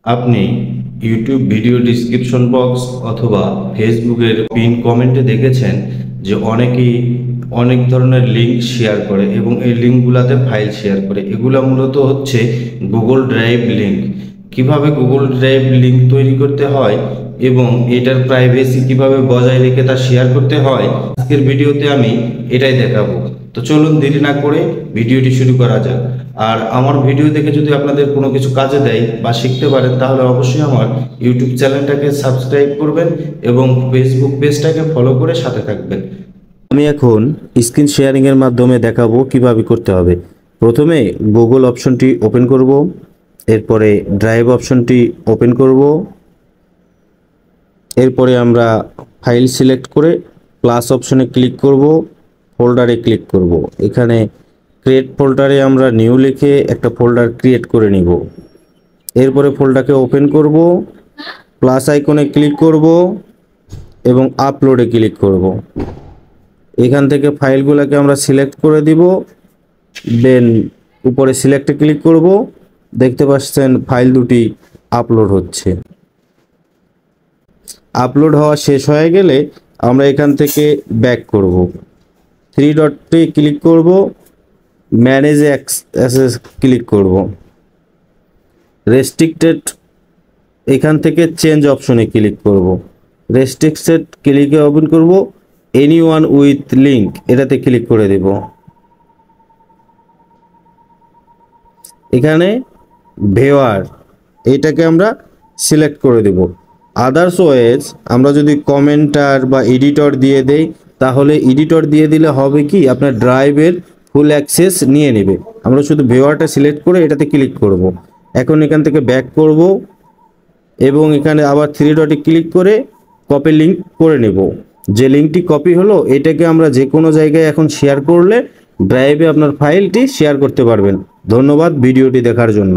আপনি YouTube video description box অথবা ফেসবুকের পিন কমেন্টে দেখেছেন যে অনেকেই অনেক ধরনের লিঙ্ক শেয়ার করে এবং এই লিঙ্কগুলোতে ফাইল শেয়ার করে। এগুলো মূলত হচ্ছে গুগল ড্রাইভ লিঙ্ক। কিভাবে গুগল ড্রাইভ লিঙ্ক তৈরি করতে হয় এবং এটার প্রাইভেসি কিভাবে বজায় রেখে তা শেয়ার করতে হয়, আজকের ভিডিওতে আমি এটাই দেখাবো। তো চলুন দেরি না করে ভিডিওটি শুরু করা যাক। আর আমার ভিডিও দেখে যদি আপনাদের কোনো কিছু কাজে দেয় বা শিখতে পারেন, তাহলে অবশ্যই আমার ইউটিউব চ্যানেলটাকে সাবস্ক্রাইব করবেন এবং ফেসবুক পেজটাকে ফলো করে সাথে থাকবেন। আমি এখন স্ক্রিন শেয়ারিং এর মাধ্যমে দেখাবো কিভাবে করতে হবে। প্রথমে গুগল অপশনটি ওপেন করব, এরপরে ড্রাইভ অপশনটি ওপেন করব, এরপরে আমরা ফাইল সিলেক্ট করে প্লাস অপশনে ক্লিক করব, ফোল্ডারে ক্লিক করব। এখানে ক্রিয়েট ফোল্ডারে আমরা নিউ লিখে একটা ফোল্ডার ক্রিয়েট করে নিব। এরপরে ফোল্ডারকে ওপেন করব, প্লাস আইকনে ক্লিক করব এবং আপলোডে ক্লিক করব। এখান থেকে ফাইলগুলোকে আমরা সিলেক্ট করে দিব, দেন উপরে সিলেক্টে ক্লিক করব। দেখতে পাচ্ছেন ফাইল দুটি আপলোড হচ্ছে। আপলোড হওয়া শেষ হয়ে গেলে আমরা এখান থেকে ব্যাক করব, থ্রি ডটে ক্লিক করব, ম্যানেজ অ্যাক্সেস ক্লিক করব, রেস্ট্রিক্টেড এখান থেকে চেঞ্জ অপশনে ক্লিক করব, রেস্ট্রিক্টেড ক্লিকে ওপেন করব, এনিওয়ান উইথ লিঙ্ক এটাতে ক্লিক করে দেব। এখানে ভিউয়ার এইটাকে আমরা সিলেক্ট করে দেব। আদারওয়াইজ আমরা যদি কমেন্টার বা এডিটর দিয়ে দেই, তাহলে এডিটর দিয়ে দিলে হবে কি আপনার ড্রাইভের ফুল অ্যাক্সেস নিয়ে নেবে। আমরা শুধু ভিউয়ারটা সিলেক্ট করে এটাতে ক্লিক করব। এখন এখান থেকে ব্যাক করব এবং এখানে আবার থ্রি ডটে ক্লিক করে কপি লিঙ্ক করে নেব। যে লিঙ্কটি কপি হলো এটাকে আমরা যে কোনো জায়গায় এখন শেয়ার করলে ড্রাইভে আপনার ফাইলটি শেয়ার করতে পারবেন। ধন্যবাদ ভিডিওটি দেখার জন্য।